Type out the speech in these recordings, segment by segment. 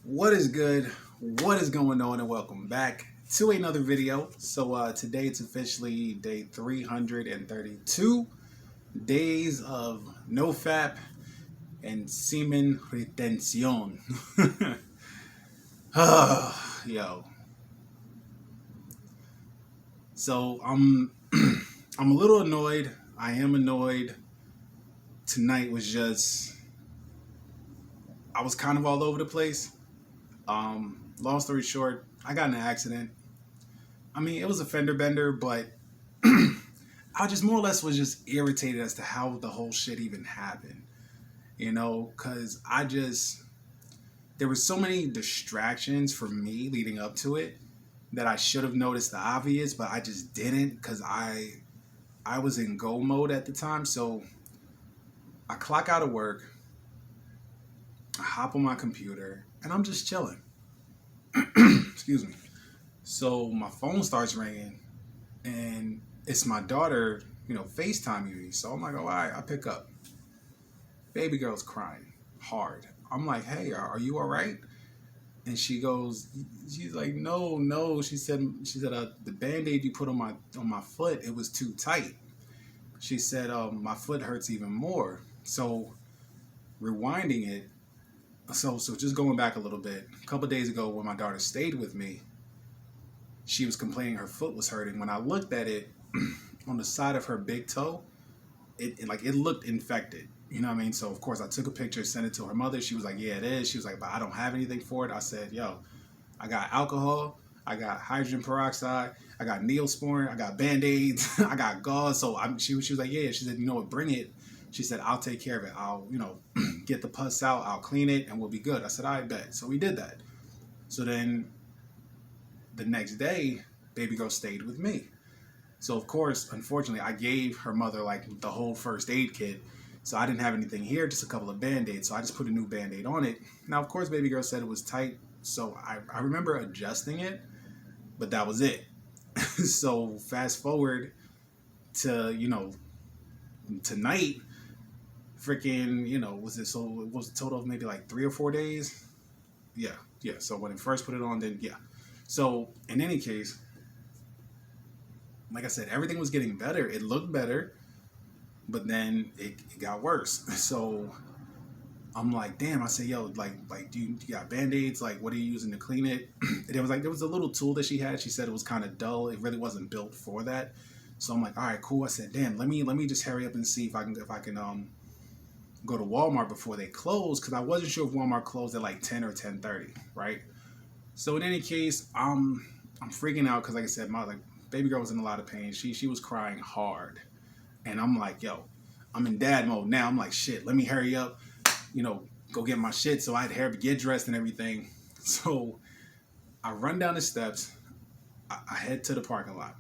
What is good? What is going on? And welcome back to another video. So today it's officially day 332, Days of No Fap and Semen Retención. Yo. So I'm a little annoyed. I am annoyed. Tonight was just, I was kind of all over the place. Long story short, I got in an accident. I mean, it was a fender bender, but I just more or less was just irritated as to how the whole shit even happened. Because there were so many distractions for me leading up to it that I should have noticed the obvious, but I just didn't because I was in go mode at the time. So I clock out of work, I hop on my computer, and I'm just chilling. Excuse me. So my phone starts ringing, and it's my daughter, FaceTiming me. So I'm like, all right, I pick up. Baby girl's crying hard. I'm like, hey, are you all right? And she's like, no. She said, the Band-Aid you put on my foot, it was too tight. She said, my foot hurts even more. So rewinding it, so just going back a little bit, a couple of days ago when my daughter stayed with me, she was complaining her foot was hurting. When I looked at it on the side of her big toe, it looked infected. You know what I mean? So of course I took a picture, sent it to her mother. She was like, yeah, it is. She was like, but I don't have anything for it. I said, yo, I got alcohol, I got hydrogen peroxide, I got Neosporin, I got Band-Aids, I got gauze. So she was like, yeah. She said, you know what, bring it. She said, I'll take care of it. I'll, get the pus out, I'll clean it, and we'll be good. I said, I bet. So we did that. So then the next day, baby girl stayed with me. So of course, unfortunately, I gave her mother like the whole first aid kit. So I didn't have anything here, just a couple of Band-Aids. So I just put a new Band-Aid on it. Now, of course, baby girl said it was tight. So I remember adjusting it, but that was it. So fast forward to, tonight, freaking, so it was a total of maybe like 3 or 4 days. Yeah. So when it first put it on, then yeah. So in any case, like I said, everything was getting better. It looked better, but then it got worse. So I'm like, damn. I said, yo, like, do you got Band-Aids? Like, what are you using to clean it? And there was a little tool that she had. She said it was kind of dull. It really wasn't built for that. So I'm like, all right, cool. I said, damn, let me just hurry up and see if I can go to Walmart before they close, because I wasn't sure if Walmart closed at like 10 or 10:30, right? So in any case, I'm freaking out because, like I said, my baby girl was in a lot of pain. She was crying hard, and I'm like, yo, I'm in dad mode now. I'm like, shit, let me hurry up, go get my shit. So I had get dressed and everything. So I run down the steps. I head to the parking lot.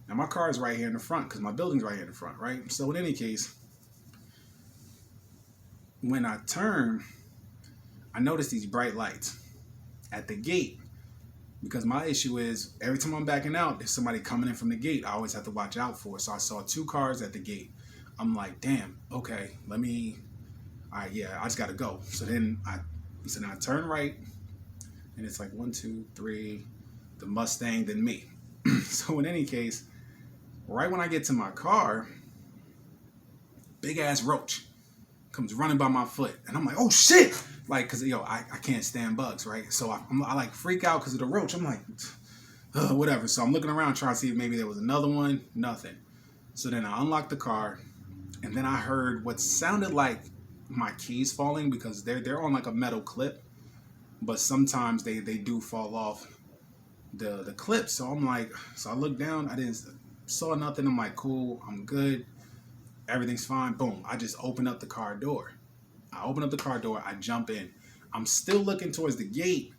Now my car is right here in the front because my building's right here in the front, right? So in any case, when I turn, I notice these bright lights at the gate, because my issue is every time I'm backing out, there's somebody coming in from the gate I always have to watch out for. So I saw 2 cars at the gate. I'm like, damn, okay, all right, yeah, I just gotta go. So then I turn right, and it's like 1, 2, 3, the Mustang, then me. So in any case, right when I get to my car, big ass roach comes running by my foot, and I'm like, oh shit, like, because I can't stand bugs, right? So I like freak out because of the roach. I'm like, whatever. So I'm looking around trying to see if maybe there was another one. Nothing. So then I unlocked the car, and then I heard what sounded like my keys falling, because they're on like a metal clip, but sometimes they do fall off the clip. So I'm like, so I looked down, I didn't saw nothing. I'm like, cool, I'm good. Everything's fine. Boom. I just open up the car door. I jump in. I'm still looking towards the gate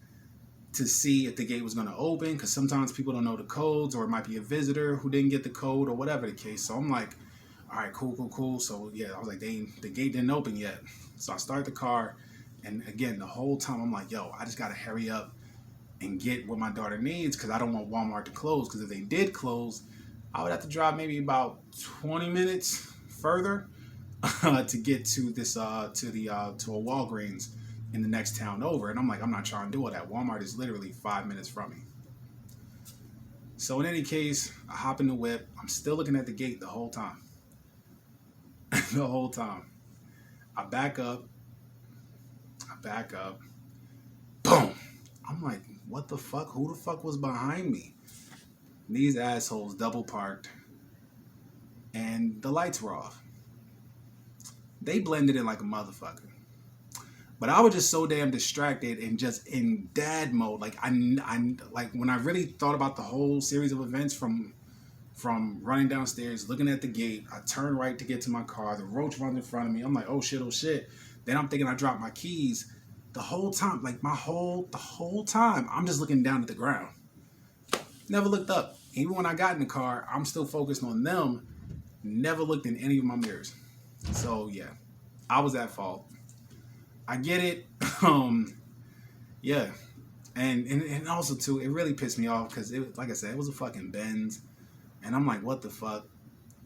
to see if the gate was going to open, because sometimes people don't know the codes, or it might be a visitor who didn't get the code, or whatever the case. So I'm like, all right, cool. So yeah, I was like, the gate didn't open yet. So I start the car, and again, the whole time I'm like, yo, I just got to hurry up and get what my daughter needs, because I don't want Walmart to close, because if they did close, I would have to drive maybe about 20 minutes further to get to a Walgreens in the next town over. And I'm like, I'm not trying to do all that. Walmart is literally 5 minutes from me. So in any case, I hop in the whip. I'm still looking at the gate the whole time. The whole time. I back up. Boom. I'm like, what the fuck? Who the fuck was behind me? These assholes double parked and the lights were off. They blended in like a motherfucker. But I was just so damn distracted and just in dad mode. Like I like when I really thought about the whole series of events from running downstairs, looking at the gate, I turn right to get to my car. The roach runs in front of me. I'm like, oh shit, oh shit. Then I'm thinking I dropped my keys. The whole time, like the whole time, I'm just looking down at the ground. Never looked up. Even when I got in the car, I'm still focused on them. Never looked in any of my mirrors. So yeah, I was at fault. I get it. Yeah. And also too, it really pissed me off because it, like I said, it was a fucking Benz. And I'm like, what the fuck?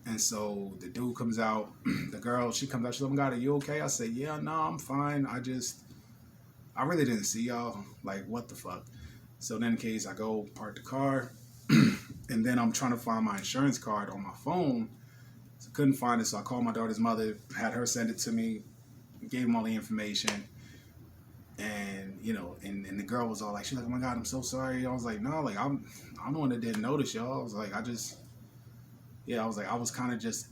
And so the dude comes out, the girl, she comes out, she's like, oh my God, are you okay? I say, yeah, no, I'm fine. I really didn't see y'all. Like, what the fuck? So then in case I go park the car, and then I'm trying to find my insurance card on my phone. So I couldn't find it, so I called my daughter's mother, had her send it to me, gave him all the information. And, you know, and the girl was all like, she's like, oh my God, I'm so sorry. I was like, no, like, I'm the one that didn't notice y'all. I was like, I was kind of just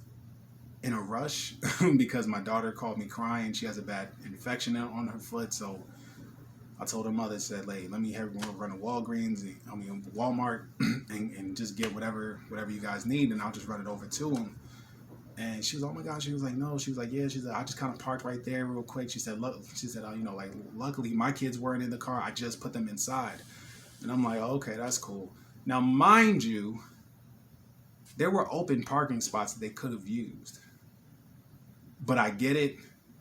in a rush because my daughter called me crying. She has a bad infection on her foot. So I told her mother, said, hey, let me run to Walmart and just get whatever you guys need. And I'll just run it over to them. And she was, oh my gosh, she was like, no, she was like, yeah, she's like, I just kind of parked right there real quick. She said, look, you know, like, luckily my kids weren't in the car. I just put them inside. And I'm like, oh, okay, that's cool. Now, mind you, there were open parking spots that they could have used. But I get it.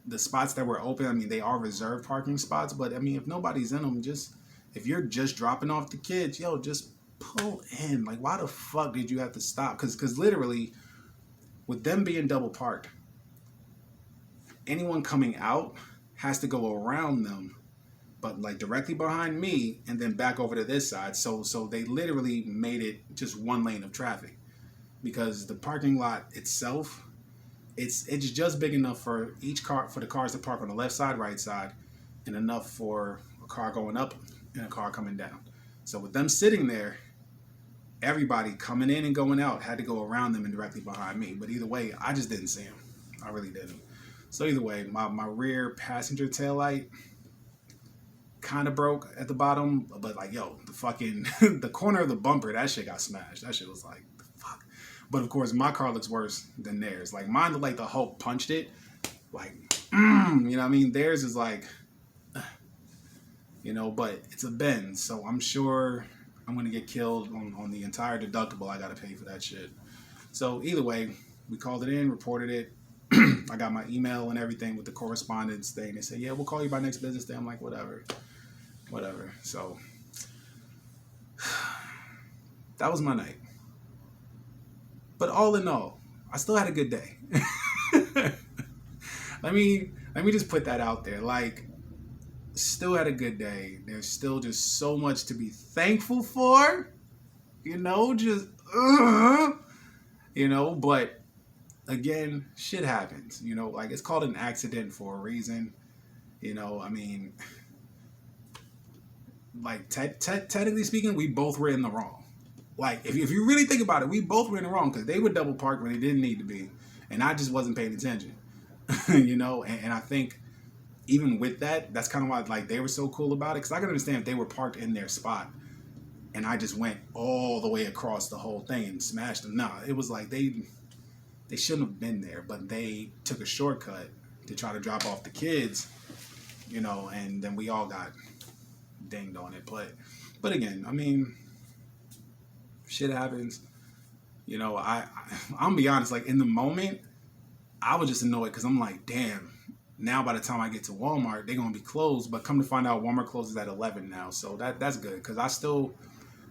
The spots that were open, I mean, they are reserved parking spots. But, I mean, if nobody's in them, if you're just dropping off the kids, yo, just pull in. Like, why the fuck did you have to stop? Because literally, with them being double parked, anyone coming out has to go around them, but like directly behind me and then back over to this side. So they literally made it just one lane of traffic because the parking lot itself, it's just big enough for the cars to park on the left side, right side, and enough for a car going up and a car coming down. So with them sitting there, everybody coming in and going out had to go around them and directly behind me. But either way, I just didn't see them. I really didn't. So either way, my rear passenger taillight kind of broke at the bottom. But like, yo, the fucking, the corner of the bumper, that shit got smashed. That shit was like, fuck. But of course, my car looks worse than theirs. Like mine looked like the Hulk punched it. Like, you know what I mean? Theirs is like, you know, but it's a Benz. So I'm sure I'm going to get killed on the entire deductible. I got to pay for that shit. So either way, we called it in, reported it. I got my email and everything with the correspondence thing. They said, yeah, we'll call you by next business day. I'm like, whatever. So that was my night. But all in all, I still had a good day. Let me just put that out there. Like, still had a good day. There's still just so much to be thankful for, you know, but again, shit happens, you know, like it's called an accident for a reason, you know, I mean, like technically speaking, we both were in the wrong. Like, if you really think about it, we both were in the wrong because they were double parked when they didn't need to be, and I just wasn't paying attention, you know, and I think even with that, that's kind of why like they were so cool about it, because I can understand if they were parked in their spot and I just went all the way across the whole thing and smashed them. No, it was like they shouldn't have been there, but they took a shortcut to try to drop off the kids, you know, and then we all got dinged on it. But again, I mean, shit happens. You know, I'm gonna be honest, like in the moment, I was just annoyed because I'm like, damn, now by the time I get to Walmart, they're gonna be closed. But come to find out, Walmart closes at 11 now, so that's good because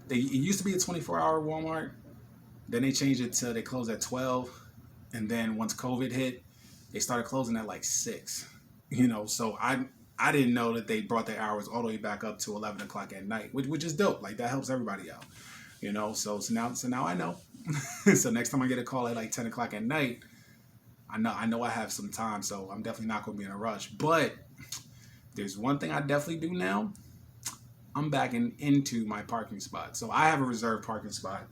it used to be a 24-hour Walmart, then they changed it to they close at 12, and then once COVID hit, they started closing at like 6. You know, so I didn't know that they brought their hours all the way back up to 11 o'clock at night, which is dope. Like that helps everybody out, you know. So now I know. So next time I get a call at like 10 o'clock at night, I know I have some time. So I'm definitely not going to be in a rush. But there's one thing I definitely do now. I'm backing into my parking spot. So I have a reserved parking spot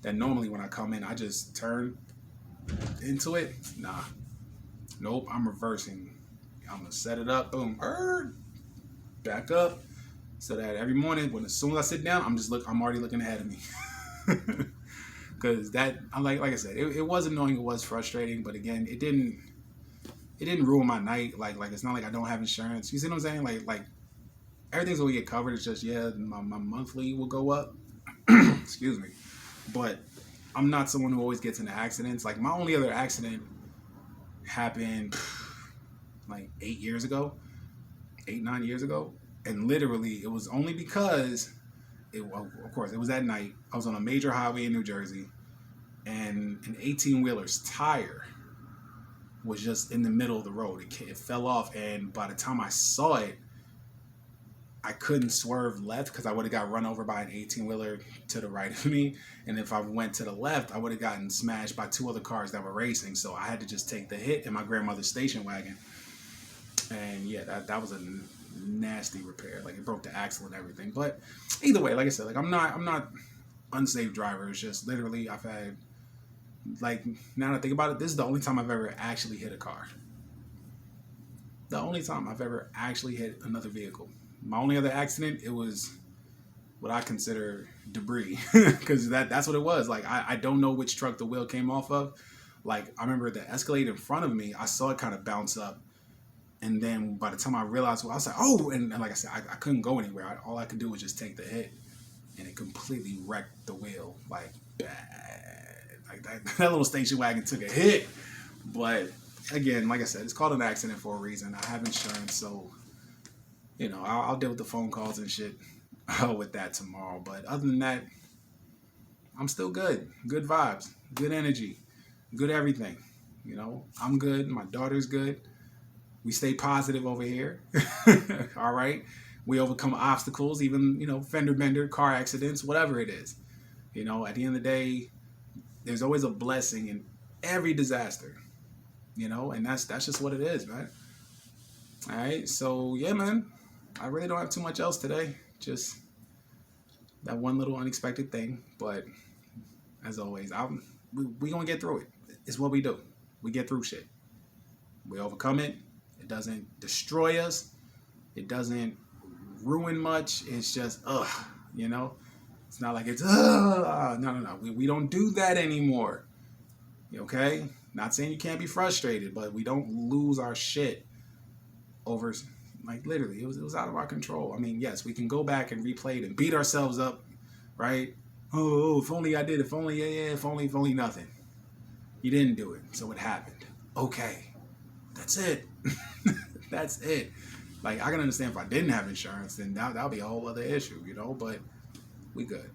that normally when I come in, I just turn into it. Nah, nope, I'm reversing. I'm gonna set it up, boom, back up, so that every morning, as soon as I sit down, I'm already looking ahead of me. Because that, like I said, it was annoying, it was frustrating, but again, it didn't ruin my night. Like it's not like I don't have insurance. You see what I'm saying? Like everything's gonna get covered. It's just, yeah, my monthly will go up. Excuse me. But I'm not someone who always gets into accidents. Like my only other accident happened like 8 years ago, 9 years ago. And literally it was only because of course it was at night. I was on a major highway in New Jersey and an 18-wheeler's tire was just in the middle of the road. It fell off, and by the time I saw it, I couldn't swerve left because I would have got run over by an 18-wheeler to the right of me. And if I went to the left, I would have gotten smashed by 2 other cars that were racing. So I had to just take the hit in my grandmother's station wagon. And yeah, that was a nasty repair. Like it broke the axle and everything. But either way, like I said, like I'm not unsafe driver. It's just literally I've had, like, now that I think about it, this is the only time I've ever actually hit a car. The only time I've ever actually hit another vehicle. My only other accident, it was what I consider debris, because that's what it was. Like I don't know which truck the wheel came off of. Like I remember the Escalade in front of me, I saw it kind of bounce up, and then by the time I realized, well, I was like, oh, and like I said, I couldn't go anywhere. All I could do was just take the hit, and it completely wrecked the wheel. Like bad. Like that little station wagon took a hit. But again, like I said, it's called an accident for a reason. I have insurance, so you know, I'll deal with the phone calls and shit with that tomorrow. But other than that, I'm still good. Good vibes, good energy, good everything. You know, I'm good. My daughter's good. We stay positive over here. All right. We overcome obstacles, even, you know, fender bender, car accidents, whatever it is. You know, at the end of the day, there's always a blessing in every disaster. You know, and that's just what it is, man. All right. So, yeah, man. I really don't have too much else today. Just that one little unexpected thing. But as always, we gonna get through it. It's what we do. We get through shit. We overcome it. It doesn't destroy us. It doesn't ruin much. It's just, you know? It's not like it's, no. We don't do that anymore. Okay? Not saying you can't be frustrated, but we don't lose our shit over, like, literally, it was out of our control. I mean, yes, we can go back and replay it and beat ourselves up, right? Oh, if only I did, if only, yeah, if only nothing. You didn't do it, so it happened. Okay, that's it. That's it. Like, I can understand if I didn't have insurance, then that'll be a whole other issue, you know, but we good.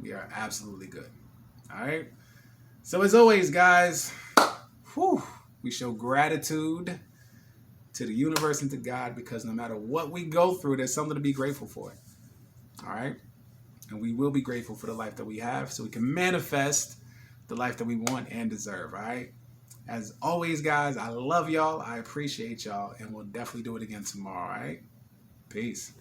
We are absolutely good. All right? So as always, guys, we show gratitude to the universe and to God, because no matter what we go through, there's something to be grateful for. All right? And we will be grateful for the life that we have so we can manifest the life that we want and deserve. All right? As always, guys, I love y'all. I appreciate y'all. And we'll definitely do it again tomorrow. All right? Peace.